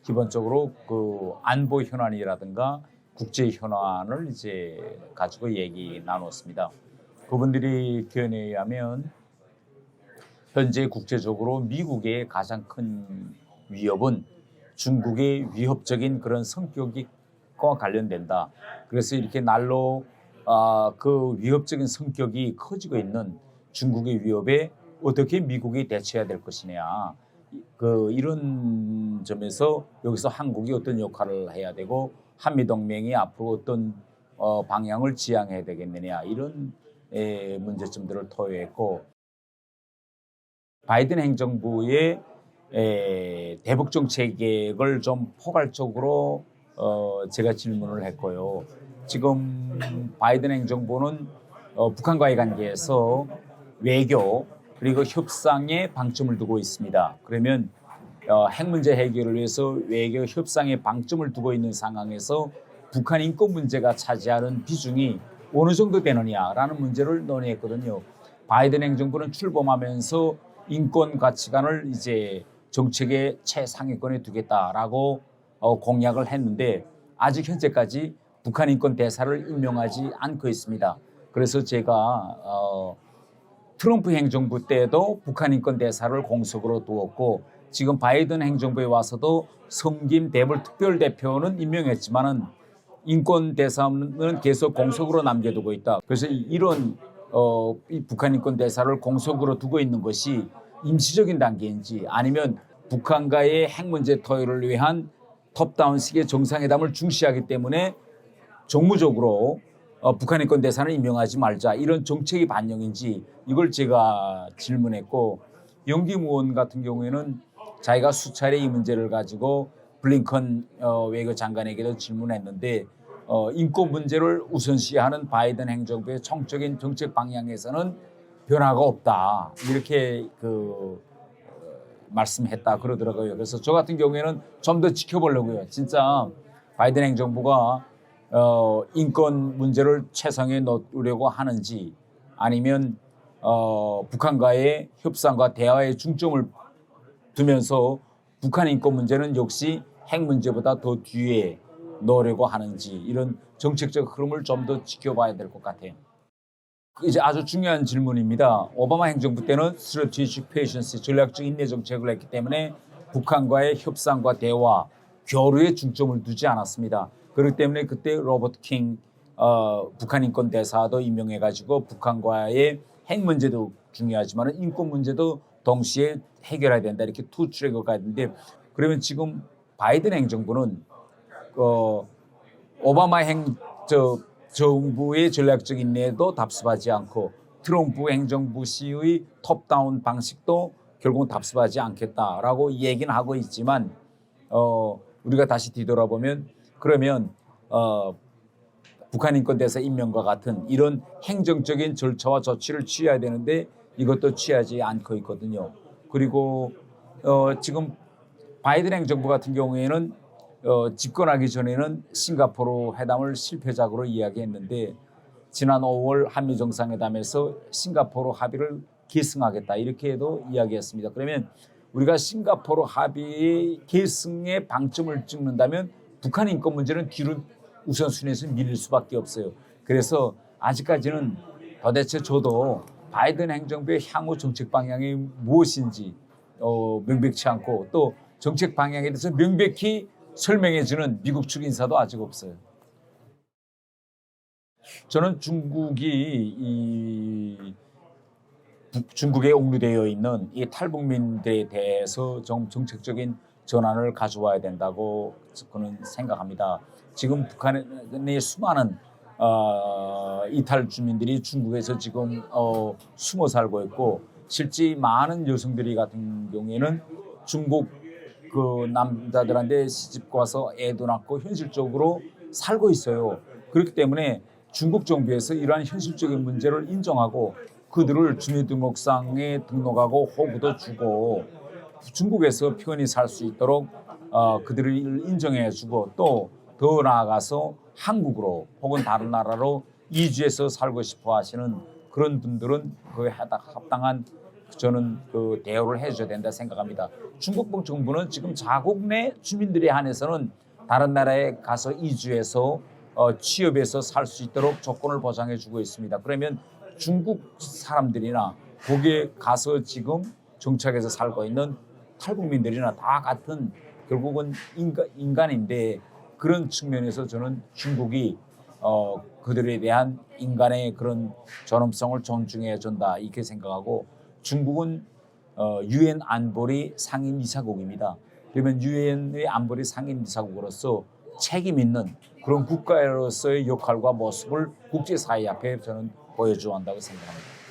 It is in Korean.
기본적으로 그 안보 현안이라든가 국제 현안을 이제 가지고 얘기 나눴습니다. 그분들이 견해에 의하면 현재 국제적으로 미국의 가장 큰 위협은 중국의 위협적인 그런 성격과 관련된다. 그래서 이렇게 날로 그 위협적인 성격이 커지고 있는 중국의 위협에 어떻게 미국이 대처해야 될 것이냐. 이런 점에서 여기서 한국이 어떤 역할을 해야 되고 한미동맹이 앞으로 어떤 방향을 지향해야 되겠느냐. 이런 문제점들을 토의했고, 바이든 행정부의 대북 정책을 좀 포괄적으로 제가 질문을 했고요. 지금 바이든 행정부는 북한과의 관계에서 외교 그리고 협상에 방점을 두고 있습니다. 그러면 핵 문제 해결을 위해서 외교 협상에 방점을 두고 있는 상황에서 북한 인권 문제가 차지하는 비중이 어느 정도 되느냐라는 문제를 논의했거든요. 바이든 행정부는 출범하면서 인권 가치관을 이제 정책의 최상위권에 두겠다라고 공약을 했는데 아직 현재까지 북한 인권 대사를 임명하지 않고 있습니다. 그래서 제가 트럼프 행정부 때도 북한 인권 대사를 공석으로 두었고, 지금 바이든 행정부에 와서도 성김 대불 특별대표는 임명했지만은 인권 대사는 계속 공석으로 남겨두고 있다. 그래서 이런 이 북한 인권 대사를 공석으로 두고 있는 것이 임시적인 단계인지 아니면 북한과의 핵 문제 토의를 위한 톱다운식의 정상회담을 중시하기 때문에 정무적으로 북한 인권 대사는 임명하지 말자, 이런 정책이 반영인지 이걸 제가 질문했고, 영김 의원 같은 경우에는 자기가 수차례 이 문제를 가지고 블링컨 외교 장관에게도 질문했는데 인권 문제를 우선시하는 바이든 행정부의 총적인 정책 방향에서는 변화가 없다, 이렇게 말씀했다 그러더라고요. 그래서 저 같은 경우에는 좀 더 지켜보려고요. 진짜 바이든 행정부가 인권 문제를 최상에 놓으려고 하는지 아니면 북한과의 협상과 대화에 중점을 두면서 북한 인권 문제는 역시 핵 문제보다 더 뒤에 넣으려고 하는지, 이런 정책적 흐름을 좀 더 지켜봐야 될 것 같아요. 이제 아주 중요한 질문입니다. 오바마 행정부 때는 Strategic Patience, 전략적 인내 정책을 했기 때문에 북한과의 협상과 대화, 교류에 중점을 두지 않았습니다. 그렇기 때문에 그때 로버트 킹 북한 인권 대사도 임명해가지고 북한과의 핵 문제도 중요하지만 인권 문제도 동시에 해결해야 된다, 이렇게 투 트랙을 가야 되는데, 그러면 지금 바이든 행정부는 오바마 정부의 전략적 인내도 답습하지 않고 트럼프 행정부 시의 톱다운 방식도 결국은 답습하지 않겠다라고 얘기는 하고 있지만 우리가 다시 뒤돌아보면 그러면 북한 인권 대사 임명과 같은 이런 행정적인 절차와 조치를 취해야 되는데 이것도 취하지 않고 있거든요. 그리고 지금 바이든 행정부 같은 경우에는 집권하기 전에는 싱가포르 회담을 실패작으로 이야기했는데 지난 5월 한미 정상회담에서 싱가포르 합의를 계승하겠다, 이렇게도 이야기했습니다. 그러면 우리가 싱가포르 합의의 계승에 방점을 찍는다면 북한 인권 문제는 뒤로 우선순위에서 밀릴 수밖에 없어요. 그래서 아직까지는 도대체 저도 바이든 행정부의 향후 정책 방향이 무엇인지 명백치 않고, 또 정책 방향에 대해서 명백히 설명해주는 미국 측 인사도 아직 없어요. 저는 중국에 옥류되어 있는 이 탈북민들에 대해서 좀 정책적인 전환을 가져와야 된다고 저는 생각합니다. 지금 북한의 수많은 이탈 주민들이 중국에서 지금 숨어 살고 있고, 실제 많은 여성들이 같은 경우에는 중국 남자들한테 시집 가서 애도 낳고 현실적으로 살고 있어요. 그렇기 때문에 중국 정부에서 이러한 현실적인 문제를 인정하고 그들을 주민등록상에 등록하고 호구도 주고 중국에서 편히 살 수 있도록 그들을 인정해주고, 또 더 나아가서 한국으로 혹은 다른 나라로 이주해서 살고 싶어 하시는 그런 분들은 그에 합당한 저는 그 대우를 해줘야 된다 생각합니다. 중국 정부는 지금 자국 내 주민들에 한해서는 다른 나라에 가서 이주해서 취업해서 살 수 있도록 조건을 보장해주고 있습니다. 그러면 중국 사람들이나 거기에 가서 지금 정착해서 살고 있는 탈북민들이나 다 같은 결국은 인간인데 그런 측면에서 저는 중국이 그들에 대한 인간의 그런 존엄성을 존중해 준다 이렇게 생각하고 중국은 유엔 안보리 상임이사국입니다. 그러면 유엔의 안보리 상임이사국으로서 책임 있는 그런 국가로서의 역할과 모습을 국제사회 앞에 저는 보여줘야 한다고 생각합니다.